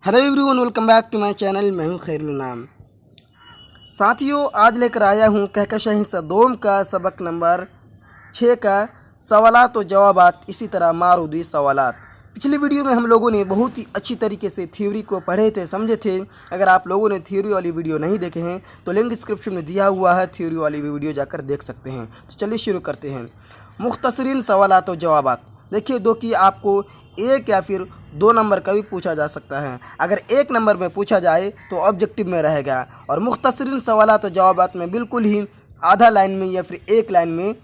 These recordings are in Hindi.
Hello everyone, welcome back to my channel. मैं हूं खैरुल नाम। साथियों, आज लेकर आया हूं कहकशां सदोम का सबक नंबर 6 का सवालात और जवाबात, इसी तरह मारूदी सवालात। पिछली वीडियो में हम लोगों ने बहुत ही अच्छी तरीके से थ्योरी को पढ़े थे, समझे थे। अगर आप लोगों ने थ्योरी वाली वीडियो नहीं देखे हैं तो लिंक डिस्क्रिप्शन में दिया हुआ है, थ्योरी वाली वीडियो जाकर देख सकते हैं। तो चलिए शुरू करते हैं। मुख्तसरीन सवालात और जवाबात। देखिए, दो कि आपको एक या फिर 2 नंबर का भी पूछा जा सकता है। अगर 1 नंबर में पूछा जाए तो ऑब्जेक्टिव में रहेगा, और मुख्तसरीन सवालात और जवाबात में बिल्कुल ही आधा लाइन में या फिर 1 लाइन में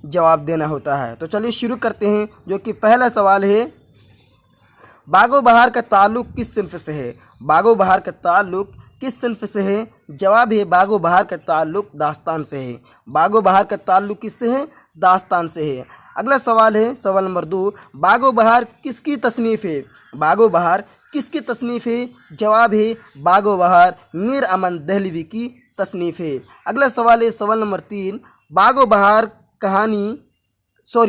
जवाब देना होता है। तो चलिए शुरू करते हैं। जो कि पहला सवाल है, बागो बहार का ताल्लुक़ किस सिन्फ से है? बागो बहार का ताल्लुक़ किस सिन्फ से है? जवाब है बागो बहार का ताल्लुक़ दास्तान से है। बागो बहार का ताल्लुक़ किससे है? दास्तान से है। अगला सवाल है, सवाल नंबर 2, बागो बहार किसकी तसनीफ़ है? बागो बहार किसकी तसनीफ़ है? जवाब है बागो बहार मीर अमन दहलवी की तसनीफ़ है। अगला सवाल है, सवाल नंबर 3, बागो बहार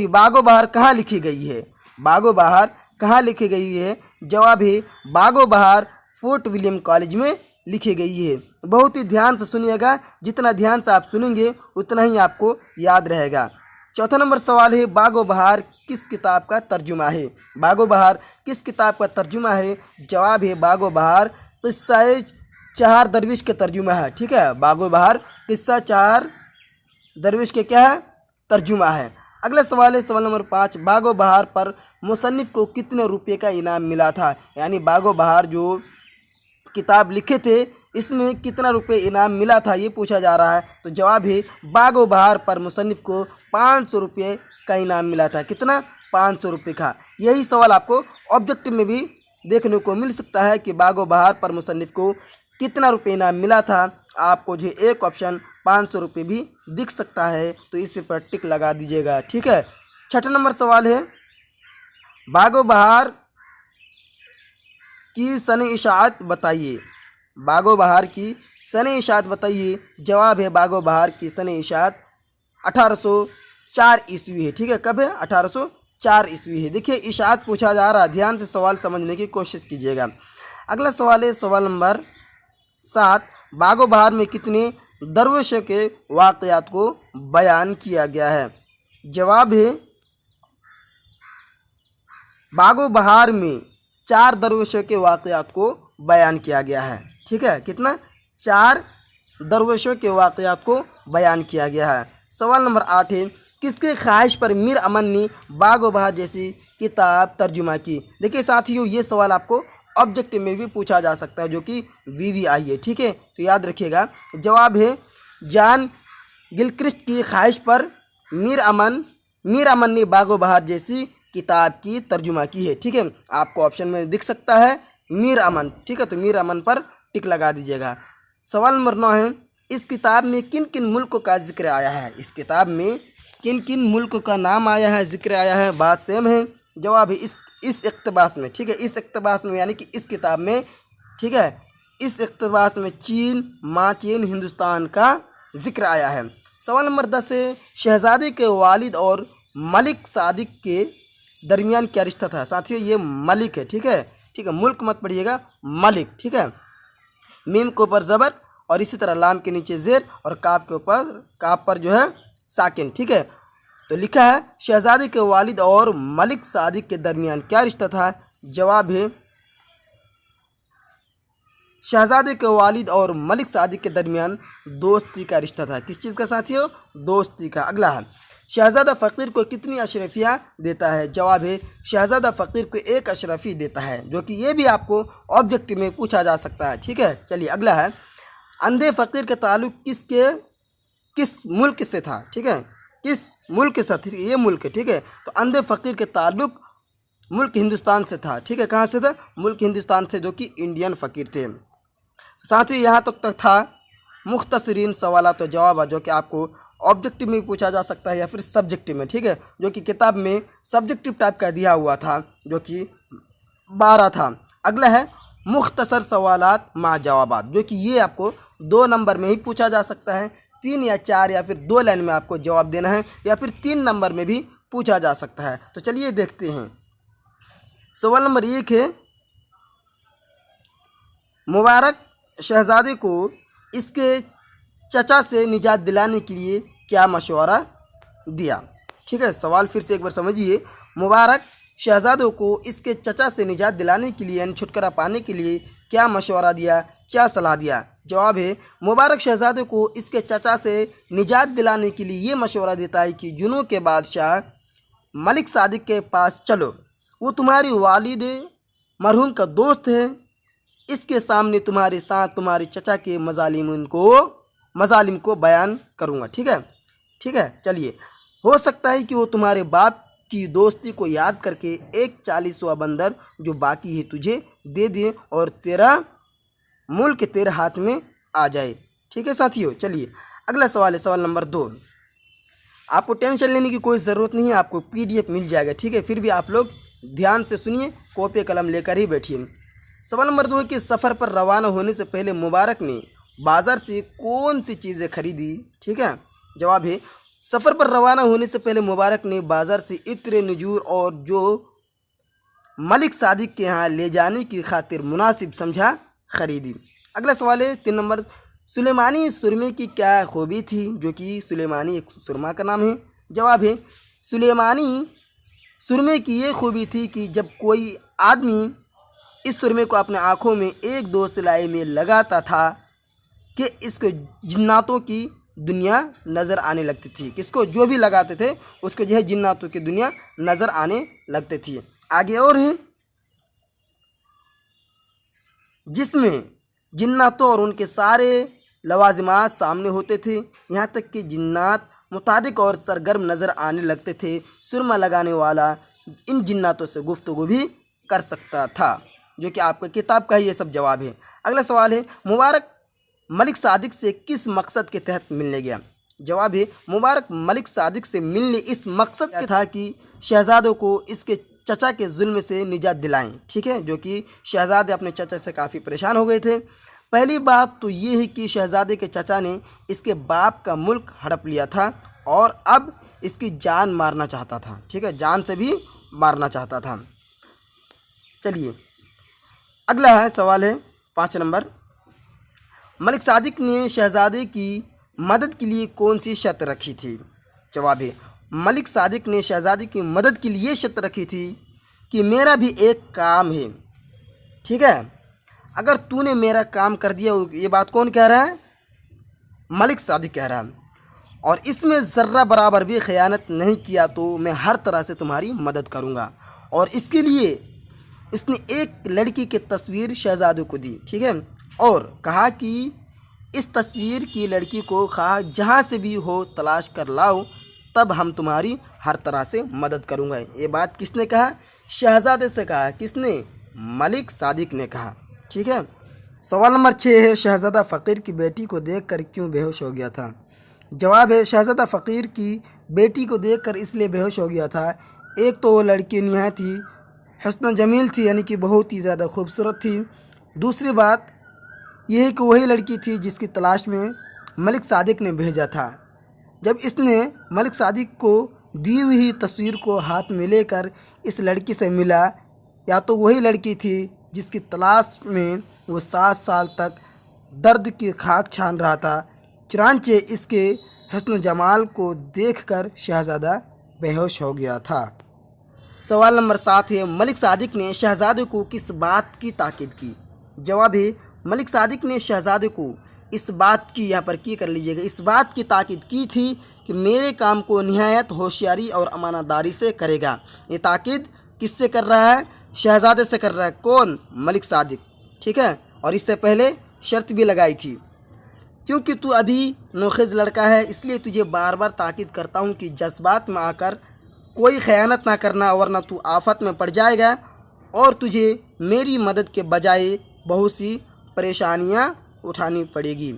बागो बहार कहाँ लिखी गई है? बागो बहार कहाँ लिखी गई है? जवाब है बागो बहार फोर्ट विलियम कॉलेज में लिखी गई है। बहुत ही ध्यान से सुनिएगा, जितना ध्यान से आप सुनेंगे उतना ही आपको याद रहेगा। चौथा नंबर सवाल है, बागो बहार किस किताब का तर्जुमा है? बागो बहार किस किताब का तर्जुमा है? जवाब है बागो बहार किस्सा चार दरविश के तर्जुमा है। ठीक है, बागो बहार किस्सा चार दरविश के क्या है? तर्जुमा है। अगला सवाल है, सवाल नंबर 5, बागो बहार पर मुसन्निफ को कितने रुपये का इनाम मिला था? यानी बागो बहार जो किताब लिखे थे, इसमें कितना रुपये इनाम मिला था, ये पूछा जा रहा है। तो जवाब है बागो बहार पर मुसन्निफ को 500 रुपये का इनाम मिला था। कितना? 500 रुपये का। यही सवाल आपको ऑब्जेक्टिव में भी देखने को मिल सकता है कि बागो बहार पर मुसन्निफ को कितना रुपये इनाम मिला था। आपको जो एक ऑप्शन 500 रुपये भी दिख सकता है, तो इस पर टिक लगा दीजिएगा। ठीक है। छठा नंबर सवाल है, बागो बहार की सने इशाअत बताइए। बागो बहार की सने इशाअत बताइए। जवाब है बागो बहार की सने इशाअत 1804 ईस्वी है। ठीक है, कब है? 1804 ईस्वी है। देखिए, इशाअत पूछा जा रहा है, ध्यान से सवाल समझने की कोशिश कीजिएगा। अगला सवाल है, सवाल नंबर 7, बागो बहार में कितने दरवेशों के वाक़यात को बयान किया गया है? जवाब है बागो बहार में 4 दरवेशों के वाक़यात को बयान किया गया है। ठीक है, कितना? 4 दरवेशों के वाक़यात को बयान किया गया है। सवाल नंबर 8 है, किसके ख्वाहिश पर मीर अमन ने बागो बहार जैसी किताब तर्जुमा की? देखिए साथियों, ये सवाल आपको ऑब्जेक्टिव में भी पूछा जा सकता है, जो कि VVI है। ठीक है, तो याद रखिएगा। जवाब है जॉन गिलक्रिस्ट की ख्वाहिश पर मीर अमन ने बागो बहार जैसी किताब की तर्जुमा की है। ठीक है, आपको ऑप्शन में दिख सकता है मीर अमन। ठीक है, तो मीर अमन पर टिक लगा दीजिएगा। सवाल नंबर 9 है, इस किताब में किन किन मुल्कों का जिक्र आया है? इस किताब में किन किन मुल्कों का नाम आया है, जिक्र आया है? बात सेम है। जवाब है इस इक़्तिबास में। ठीक है, इस इक़्तिबास में यानी कि इस किताब में। ठीक है, इस इक़्तिबास में चीन, हिंदुस्तान का जिक्र आया है। सवाल नंबर 10 है, शहज़ादे के वालिद और मलिक सादिक के दरमियान क्या रिश्ता था? साथियों, ये मलिक है। ठीक है, ठीक है, मुल्क मत पढ़िएगा, मलिक। ठीक है, मीम के ऊपर ज़बर और इसी तरह लाम के नीचे ज़ेर और काफ पर जो है साकिन। ठीक है, तो लिखा है शहज़ादे के वालिद और मलिक सादिक के दरमियान क्या रिश्ता था? जवाब है शहज़ादे के वालिद और मलिक सादिक के दरमियान दोस्ती का रिश्ता था। किस चीज़ का साथियों? दोस्ती का। अगला है, शहज़ादा फ़कीर को कितनी अशरफियाँ देता है? जवाब है शहज़ादा फ़कीर को 1 अशरफी देता है, जो कि ये भी आपको ऑब्जेक्टिव में पूछा जा सकता है। ठीक है, चलिए अगला है, अंधे फ़कीर का ताल्लुक़ किस मुल्क से था? ठीक है, किस मुल्क से था? ये मुल्क है। ठीक है, तो अंधे फ़कीर के ताल्लुक़ मुल्क हिंदुस्तान से था। ठीक है, कहाँ से था? मुल्क हिंदुस्तान से, जो कि इंडियन फ़कीर थे। साथ ही यहाँ तक था मुख्तसरीन सवालात और जवाब, जो कि आपको ऑब्जेक्टिव में पूछा जा सकता है या फिर सब्जेक्टिव में। ठीक है, जो कि किताब में सब्जेक्टिव टाइप का दिया हुआ था, जो कि 12 था। अगला है मुख्तसर सवालात मा जवाबात, जो कि ये आपको 2 नंबर में ही पूछा जा सकता है। 3 या 4 या फिर 2 लाइन में आपको जवाब देना है, या फिर 3 नंबर में भी पूछा जा सकता है। तो चलिए देखते हैं। सवाल नंबर 1 है, मुबारक शहज़ादे को इसके चचा से निजात दिलाने के लिए क्या मशवरा दिया। ठीक है, सवाल फिर से एक बार समझिए। मुबारक शहज़ादों को इसके चचा से निजात दिलाने के लिए यानी छुटकारा पाने के लिए क्या मशवरा दिया, क्या सलाह दिया। जवाब है मुबारक शहज़ादे को इसके चचा से निजात दिलाने के लिए ये मशवरा देता है कि जुनू के बादशाह मलिक सादिक के पास चलो, वो तुम्हारी वालिद मरहूम का दोस्त है। इसके सामने तुम्हारे साथ तुम्हारे चचा के मजालिम को बयान करूँगा। ठीक है, ठीक है। चलिए, हो सकता है कि वो तुम्हारे बाप की दोस्ती को याद करके एक 40वां बंदर जो बाकी है तुझे दे दे और तेरा मुल्क तेरे हाथ में आ जाए। ठीक है साथियों, चलिए अगला सवाल है सवाल नंबर 2। आपको टेंशन लेने की कोई ज़रूरत नहीं है, आपको PDF मिल जाएगा। ठीक है, फिर भी आप लोग ध्यान से सुनिए, कॉपी कलम लेकर ही बैठिए। सवाल नंबर 2 है कि सफ़र पर रवाना होने से पहले मुबारक ने बाज़ार से कौन सी चीज़ें खरीदी। ठीक है, जवाब है सफ़र पर रवाना होने से पहले मुबारक ने बाज़ार से इत्र नजूर और जो मलिक सादिक के यहाँ ले जाने की खातिर मुनासिब समझा खरीदी। अगला सवाल है 3 नंबर, सुलेमानी सुरमे की क्या खूबी थी, जो कि सुलेमानी एक सुरमा का नाम है। जवाब है सुलेमानी सुरमे की ये खूबी थी कि जब कोई आदमी इस सुरमे को अपने आँखों में 1-2 सिलाई में लगाता था कि इसको जिन्नातों की दुनिया नज़र आने लगती थी। किसको, जो भी लगाते थे उसको जो है जिन्नातों की दुनिया नज़र आने लगती थी। आगे और है, जिसमें जिन्नातों और उनके सारे लवाजिमात सामने होते थे, यहाँ तक कि जिन्नात मुतादिक और सरगर्म नज़र आने लगते थे। सुरमा लगाने वाला इन जिन्नातों से गुफ्तगू भी कर सकता था, जो कि आपका किताब का ही ये सब जवाब है। अगला सवाल है मुबारक मलिक सादिक से किस मकसद के तहत मिलने गया। जवाब है मुबारक मलिक सादिक से मिलने इस मकसद का था कि शहज़ादों को इसके चचा के जुल्म से निजात दिलाएं। ठीक है, जो कि शहज़ादे अपने चचा से काफ़ी परेशान हो गए थे। पहली बात तो ये है कि शहज़ादे के चचा ने इसके बाप का मुल्क हड़प लिया था और अब इसकी जान मारना चाहता था। ठीक है, जान से भी मारना चाहता था। चलिए अगला है सवाल है 5 नंबर, मलिक सादिक ने शहज़ादे की मदद के लिए कौन सी शर्त रखी थी। जवाब है मलिक सादिक ने शहज़ादे की मदद के लिए शर्त रखी थी कि मेरा भी एक काम है। ठीक है, अगर तूने मेरा काम कर दिया, ये बात कौन कह रहा है, मलिक सादिक कह रहा है, और इसमें ज़र्रा बराबर भी ख़यानत नहीं किया तो मैं हर तरह से तुम्हारी मदद करूँगा। और इसके लिए इसने एक लड़की की तस्वीर शहज़ादे को दी। ठीक है, और कहा कि इस तस्वीर की लड़की को खा जहाँ से भी हो तलाश कर लाओ, तब हम तुम्हारी हर तरह से मदद करूँगा। ये बात किसने कहा, शहज़ादे से कहा। किसने, मलिक सादिक ने कहा। ठीक है, सवाल नंबर 6 है शहज़ादा फ़कीर की बेटी को देखकर क्यों बेहोश हो गया था। जवाब है शहज़ादा फ़कीर की बेटी को देखकर इसलिए बेहोश हो गया था, एक तो वो लड़की निहायत ही हुस्न जमील थी, यानी कि बहुत ही ज़्यादा खूबसूरत थी। दूसरी बात यह है कि वही लड़की थी जिसकी तलाश में मलिक सादिक ने भेजा था। जब इसने मलिक सादिक को दी हुई तस्वीर को हाथ में लेकर इस लड़की से मिला, या तो वही लड़की थी जिसकी तलाश में वो 7 साल तक दर्द की खाक छान रहा था। चुनांचे इसके हुस्न जमाल को देखकर शहज़ादा बेहोश हो गया था। सवाल नंबर 7 है मलिक सादिक ने शहज़ादे को किस बात की ताकीद की। जवाब है मलिक सादिक ने शहज़ादे को इस बात की, यहाँ पर की कर लीजिएगा, इस बात की ताकीद की थी कि मेरे काम को निहायत होशियारी और अमानतदारी से करेगा। ये ताकीद किससे कर रहा है, शहज़ादे से कर रहा है। कौन, मलिक सादिक। ठीक है, और इससे पहले शर्त भी लगाई थी, क्योंकि तू अभी नोखेज़ लड़का है, इसलिए तुझे बार बार ताकीद करता हूँ कि जज्बात में आकर कोई ख़यानत ना करना, वरना तू आफत में पड़ जाएगा और तुझे मेरी मदद के बजाय बहुत सी परेशानियाँ उठानी पड़ेगी।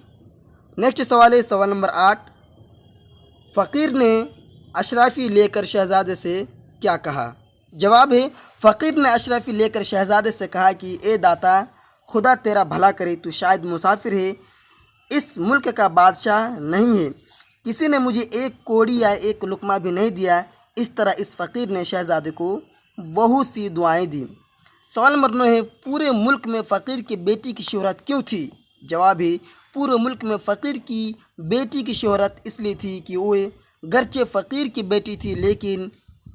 नेक्स्ट सवाल है सवाल नंबर 8, फ़कीर ने अशराफ़ी लेकर शहज़ादे से क्या कहा। जवाब है फ़कीर ने अशराफ़ी लेकर शहज़ादे से कहा कि ए दाता, खुदा तेरा भला करे, तू शायद मुसाफिर है, इस मुल्क का बादशाह नहीं है, किसी ने मुझे एक कोड़ी या एक लुकमा भी नहीं दिया। इस तरह इस फ़कीर ने शहज़ादे को बहुत सी दुआएं दी। सवाल नंबर 9 है, पूरे मुल्क में फ़कीर की बेटी की शोहरत क्यों थी? जवाब है, पूरे मुल्क में फ़कीर की बेटी की शोहरत इसलिए थी कि वो गर्चे फ़कीर की बेटी थी लेकिन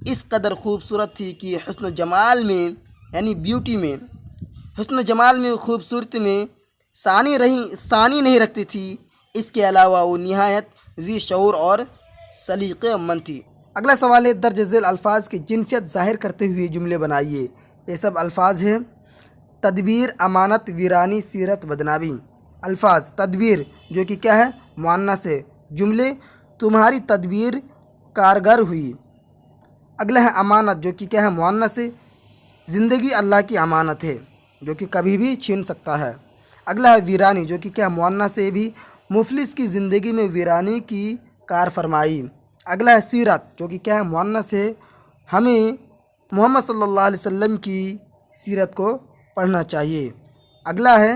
इस कदर खूबसूरत थी कि हुस्न जमाल में, यानी ब्यूटी में, हुस्न जमाल में, खूबसूरती में सानी नहीं रखती थी। इसके अलावा वो निहायत जी शऊर और सलीक़ेमंद थी। अगला सवाल है, दर्ज झेल अल्फाज की जिनसियत ज़ाहिर करते हुए जुमले बनाइए। ये सब अल्फाज हैं, तदबीर, अमानत, वीरानी, सीरत, बदनामी। अल्फाज तदबीर जो कि क्या है, मुअन्नस है। जुमले, तुम्हारी तदबीर कारगर हुई। अगला है अमानत जो कि क्या है, मुअन्नस है। ज़िंदगी अल्लाह की अमानत है जो कि कभी भी छीन सकता है। अगला है वीरानी जो कि क्या है, मुअन्नस है भी। मुफलिस की ज़िंदगी में वीरानी की कार फरमाई। अगला है सीरत जो कि क्या है, मुअन्नस है। हमें मोहम्मद सल्लल्लाहु अलैहि वसल्लम की सीरत को पढ़ना चाहिए। अगला है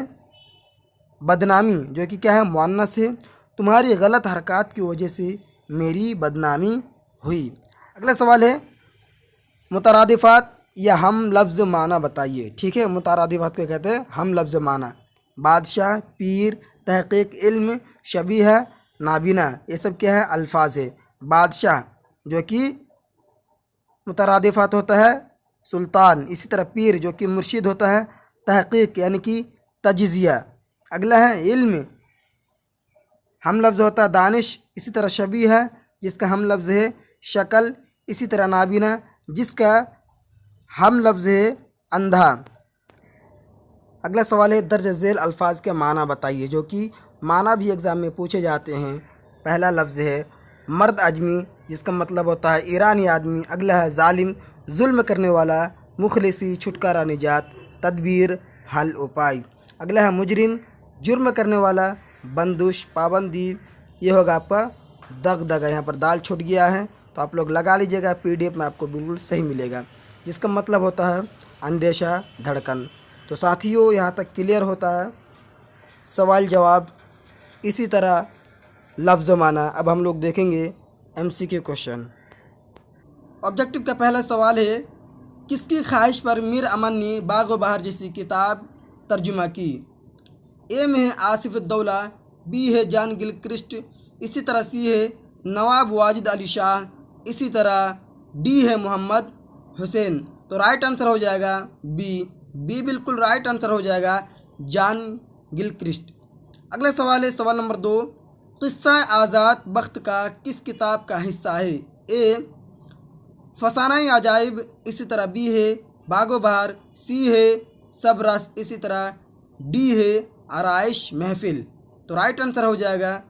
बदनामी जो कि क्या है, मुअन्नस है। तुम्हारी गलत हरकत की वजह से मेरी बदनामी हुई। अगला सवाल है, मुतरादिफात या हम लफ्ज़ माना बताइए। ठीक है, मुतरादिफात को कहते हैं हम लफ्ज़ माना। बादशाह, पीर, तहकीक, इल्म, शबीह, नाबीना, ये सब क्या है, अल्फाज है। बादशाह जो कि मुतरादिफात होता है सुल्तान, इसी तरह पीर जो कि मुर्शिद होता है, तहकीक यानी कि तजिज़िया। अगला है इल्म, हम लफ्ज़ होता है दानिश, इसी तरह शबीह है जिसका हम लफ्ज़ है शक्ल, इसी तरह नाबीना जिसका हम लफ्ज़ है अंधा। अगला सवाल है, दर्ज झेल अल्फाज के माना बताइए, जो कि माना भी एग्ज़ाम में पूछे जाते हैं। पहला लफ्ज़ है मर्द अजमी जिसका मतलब होता है ईरानी आदमी। अगला है जालिम, जुल्म करने वाला। मुखलिसी, छुटकारा, निजात। तदबीर, हल, उपाय। अगला है मुजरिम, जुर्म करने वाला। बंदिश, पाबंदी। ये होगा आपका दगदगा। यहाँ पर दाल छूट गया है तो आप लोग लगा लीजिएगा, PDF में आपको बिल्कुल सही मिलेगा, जिसका मतलब होता है अंदेशा, धड़कन। तो साथियों यहाँ तक क्लियर होता है सवाल जवाब। इसी तरह लफ्ज़ माना। अब हम लोग देखेंगे MCQ क्वेश्चन। ऑब्जेक्टिव का पहला सवाल है, किसकी ख्वाहिश पर मीर अमन ने बाग़ बहार जैसी किताब तर्जुमा की? ए में है आसिफ उद्दौला, बी है जॉन गिलक्रिस्ट, इसी तरह सी है नवाब वाजिद अली शाह, इसी तरह डी है मोहम्मद हुसैन। तो राइट आंसर हो जाएगा बी बिल्कुल राइट आंसर हो जाएगा, जॉन गिलक्रिस्ट। अगला सवाल है, सवाल नंबर 2, क़िस्सा आज़ाद बख्त का किस किताब का हिस्सा है? ए फसाना अजाइब, इसी तरह बी है बागो बहार, सी है सब रस, इसी तरह डी है आराइश महफिल। तो राइट आंसर हो जाएगा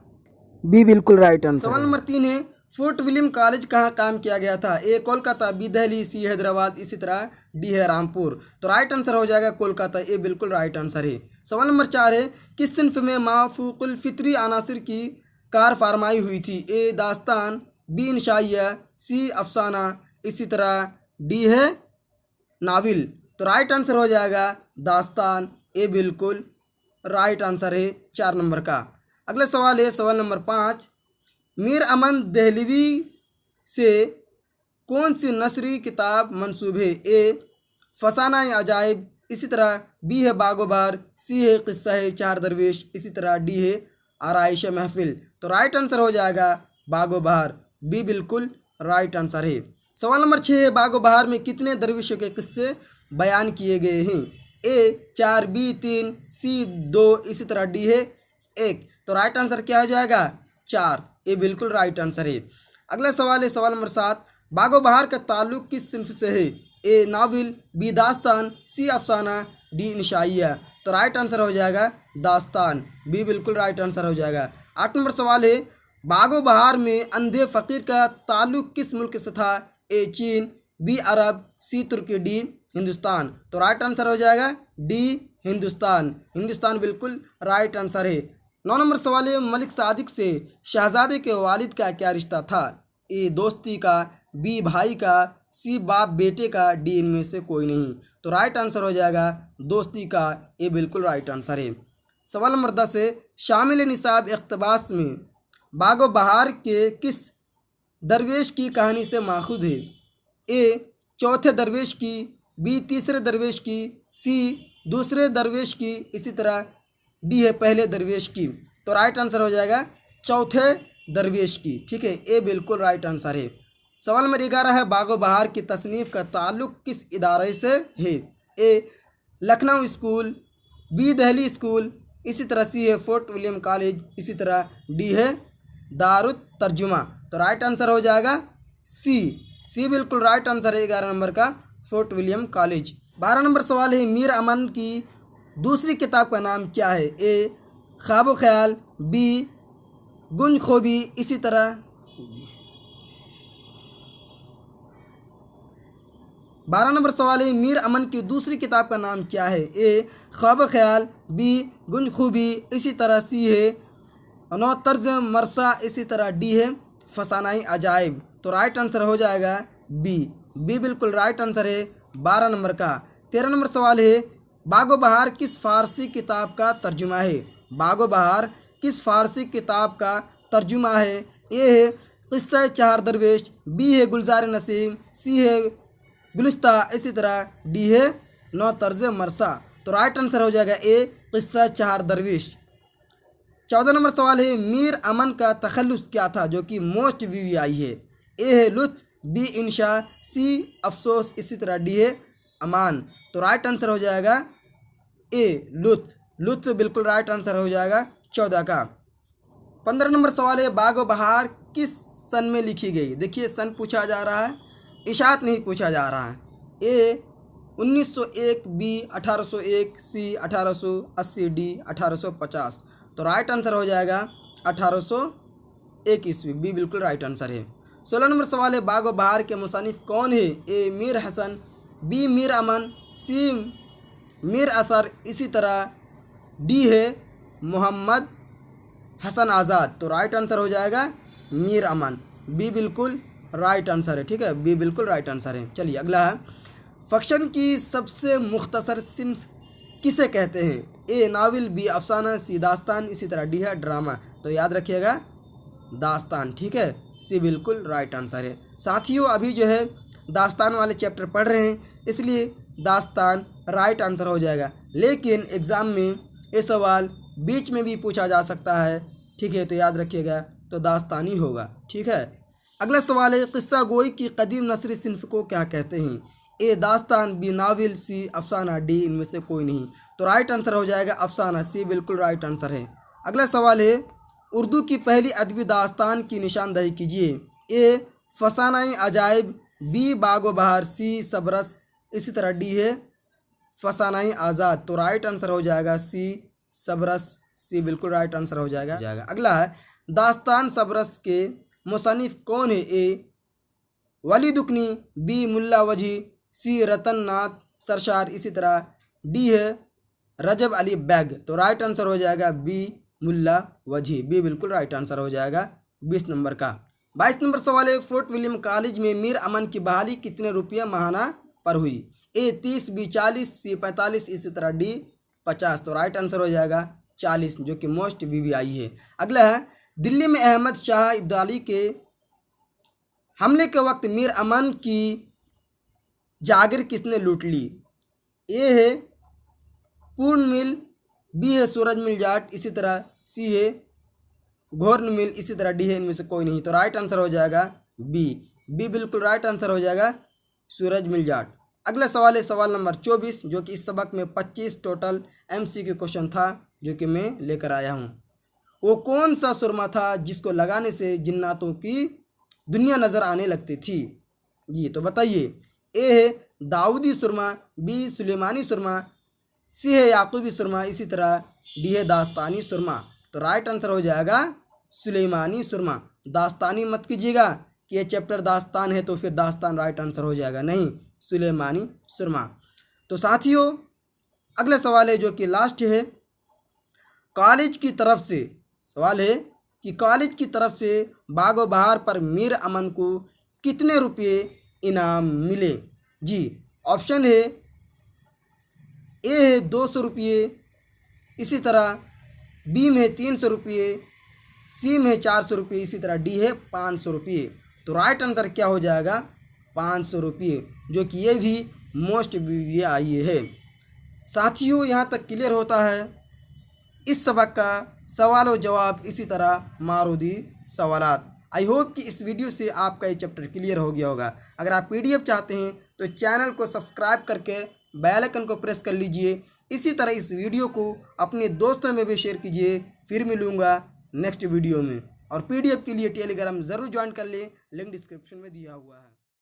बी बिल्कुल राइट आंसर। सवाल नंबर 3 है, फोर्ट विलियम कॉलेज कहाँ काम किया गया था? ए कोलकाता, बी दिल्ली, सी हैदराबाद, इसी तरह डी है रामपुर। तो राइट आंसर हो जाएगा कोलकाता, ए बिल्कुल राइट आंसर है। सवाल नंबर 4 है, किस सिन्फ में माफूकुल फित्री अनासिर की कार फरमाई हुई थी? ए दास्तान, बी इंशाइया, सी अफसाना, इसी तरह डी है नाविल। तो राइट आंसर हो जाएगा दास्तान, ए बिल्कुल राइट आंसर है 4 नंबर का। अगला सवाल है, सवाल नंबर 5, मीर अमन दहलवी से कौन सी नसरी किताब मंसूब है? ए फसाना अजाइब, इसी तरह बी है बागो बहार, सी है किस्सा है चार दरवेश, इसी तरह डी है आराइश महफिल। तो राइट आंसर हो जाएगा बागो बहार, बी बिल्कुल राइट आंसर है। सवाल नंबर 6 है, बागो बहार में कितने दरवेशों के किस्से बयान किए गए हैं? ए 4, बी 3, सी 2, इसी तरह डी है 1। तो राइट आंसर क्या हो जाएगा? 4, ये बिल्कुल राइट आंसर है। अगला सवाल है, सवाल नंबर 7, बागो बहार का ताल्लुक किस सिन्फ से है? ए नाविल, बी दास्तान, सी अफसाना, डी इंशाइया। तो राइट आंसर हो जाएगा दास्तान, बी बिल्कुल राइट आंसर हो जाएगा। 8 नंबर सवाल है, बागो बहार में अंधे फ़कीर का ताल्लुक किस मुल्क से था? ए चीन, बी अरब, सी तुर्की, डी हिंदुस्तान। तो राइट आंसर हो जाएगा डी हिंदुस्तान, हिंदुस्तान बिल्कुल राइट आंसर है। 9 नंबर सवाल है, मलिक सादिक से शहजादे के वालिद का क्या रिश्ता था? ए दोस्ती का, बी भाई का, सी बाप बेटे का, डी इनमें से कोई नहीं। तो राइट आंसर हो जाएगा दोस्ती का, ये बिल्कुल राइट आंसर है। सवाल नंबर 10 है, शामिल निसाब इक़्तिबास में बागो बहार के किस दरवेश की कहानी से माखूद है? ए चौथे दरवेश की, बी तीसरे दरवेश की, सी दूसरे दरवेश की, इसी तरह डी है पहले दरवेश की। तो राइट आंसर हो जाएगा चौथे दरवेश की। ठीक है, ए बिल्कुल राइट आंसर है। सवाल नंबर 11 है बागो बहार की तसनीफ़ का ताल्लुक़ किस इदारे से है? A Lucknow school, B Delhi school, इसी तरह सी है फोर्ट विलियम कॉलेज, इसी तरह डी है दारुत तर्जुमा। तो राइट आंसर हो जाएगा सी। सी बिल्कुल राइट आंसर है 11 नंबर का, फोर्ट विलियम कॉलेज। 12 नंबर सवाल है मीर अमन की दूसरी किताब का नाम क्या है? ए ख्वाब ख्याल, बी गुंज खोबी, इसी तरह 12 नंबर सवाल है मीर अमन की दूसरी किताब का नाम क्या है? ए ख्वाब ख्याल, बी गुंज खूबी, इसी तरह सी है नौ तर्ज मरसा, इसी तरह डी है फसानाई अजाइब। तो राइट आंसर हो जाएगा बी। बी बिल्कुल राइट आंसर है 12 नंबर का। 13 नंबर सवाल है बागो बहार किस फारसी किताब का तर्जुमा है? बागो बहार किस फारसी किताब का तर्जुमा है? ए है क़िस्सा चार दरवेश, बी है गुलजार नसीम, सी है गुलिस्ता, इसी तरह डी है नौ तर्ज मरसा। तो राइट आंसर हो जाएगा ए क़िस्सा चार दरवेश। 14 नंबर सवाल है मीर अमन का तखल्लुस क्या था जो कि मोस्ट व्यू आई है? ए है लुत्फ, बी इंशा, सी अफसोस, इसी तरह डी है अमान। तो राइट आंसर हो जाएगा ए लुत्फ। लुत्फ बिल्कुल राइट आंसर हो जाएगा 14 का। 15 नंबर सवाल है बागो बहार किस सन में लिखी गई? देखिए सन पूछा जा रहा है, इशात नहीं पूछा जा रहा है। ए 1901, बी 1801, सी 1880, डी 1850। तो राइट आंसर हो जाएगा 1801 ईस्वी, बी बिल्कुल राइट आंसर है। 16 नंबर सवाल है बागो बहार के मुसन्निफ कौन है? ए मीर हसन, बी मीर अमन, सी मीर असर, इसी तरह डी है मोहम्मद हसन आज़ाद। तो राइट आंसर हो जाएगा मीर अमन, बी बिल्कुल राइट आंसर है। ठीक है, बी बिल्कुल राइट आंसर है। चलिए अगला है फ़िक्शन की सबसे मुख्तसर सिन्फ किसे कहते हैं? ए नावल, बी अफसाना, सी दास्तान, इसी तरह डी है ड्रामा। तो याद रखिएगा दास्तान। ठीक है, सी बिल्कुल राइट आंसर है। साथियों अभी जो है दास्तान वाले चैप्टर पढ़ रहे हैं, इसलिए दास्तान राइट आंसर हो जाएगा। लेकिन एग्ज़ाम में ये सवाल बीच में भी पूछा जा सकता है। ठीक है, तो याद रखिएगा तो दास्तानी होगा। ठीक है, अगला सवाल है किस्सा गोई की कदीम नस्री सिन्फ को क्या कहते हैं? ए दास्तान, बी नावल, सी अफसाना, डी इनमें से कोई नहीं। तो राइट आंसर हो जाएगा अफसाना, सी बिल्कुल राइट आंसर है। अगला सवाल है उर्दू की पहली अदबी दास्तान की निशानदही कीजिए। ए फसानाई अजाइब, बी बागो बहार, सी सबरस, इसी तरह डी है फसानाई आज़ाद। तो राइट आंसर हो जाएगा सी सबरस, सी बिल्कुल राइट आंसर हो जाएगा। अगला है दास्तान सबरस के मुसन्निफ कौन है? ए वली दुकनी, बी मुल्ला वजी, सी रतन नाथ सरशार, इसी तरह डी है रजब अली बैग। तो राइट आंसर हो जाएगा बी मुल्ला वजी, बी बिल्कुल राइट आंसर हो जाएगा 20 नंबर का। 22 नंबर सवाल है फोर्ट विलियम कॉलेज में मीर अमन की बहाली कितने रुपये माहाना पर हुई? ए 30, बी 40, सी 45, इसी तरह डी 50। तो राइट आंसर हो जाएगा 40 जो कि मोस्ट वीवीआई है। अगला है दिल्ली में अहमद शाह इब्दाली के हमले के वक्त मीर अमन की जागिर किसने लूट ली? ए है पूर्ण मिल, बी है सूरज मिल जाट, इसी तरह सी है घोर्न मिल, इसी तरह डी है इनमें से कोई नहीं। तो राइट आंसर हो जाएगा बी, बी बिल्कुल राइट आंसर हो जाएगा सूरज मिल जाट। अगला सवाल है सवाल नंबर 24 जो कि इस सबक में 25 टोटल एमसीक्यू क्वेश्चन था जो कि मैं लेकर आया हूँ। वो कौन सा सुरमा था जिसको लगाने से जिन्नातों की दुनिया नज़र आने लगती थी? जी तो बताइए। ए है दाऊदी सुरमा, बी सुलेमानी सुरमा, सी है याकूबी सुरमा, इसी तरह डी है दास्तानी सुरमा। तो राइट आंसर हो जाएगा सुलेमानी सुरमा। दास्तानी मत कीजिएगा कि ये चैप्टर दास्तान है तो फिर दास्तान राइट आंसर हो जाएगा, नहीं, सुलेमानी सुरमा। तो साथियों अगला सवाल है जो कि लास्ट है। कॉलेज की तरफ से सवाल है कि कॉलेज की तरफ से बागो बहार पर मीर अमन को कितने रुपये इनाम मिले? जी ऑप्शन है ए है 200 रुपये, इसी तरह बी में 300 रुपये, सी में 400 रुपये, इसी तरह डी है 500 रुपये। तो राइट आंसर क्या हो जाएगा 500 रुपये, जो कि ये भी मोस्ट ये आई है। साथियों, यहाँ तक क्लियर होता है। इस सबक का सवाल और जवाब इसी तरह मारूदी सवालात। आई होप कि इस वीडियो से आपका ये चैप्टर क्लियर हो गया होगा। अगर आप पीडीएफ चाहते हैं तो चैनल को सब्सक्राइब करके बेल आइकन को प्रेस कर लीजिए। इसी तरह इस वीडियो को अपने दोस्तों में भी शेयर कीजिए। फिर मिलूँगा नेक्स्ट वीडियो में। और पीडीएफ के लिए टेलीग्राम ज़रूर ज्वाइन कर लें, लिंक डिस्क्रिप्शन में दिया हुआ है।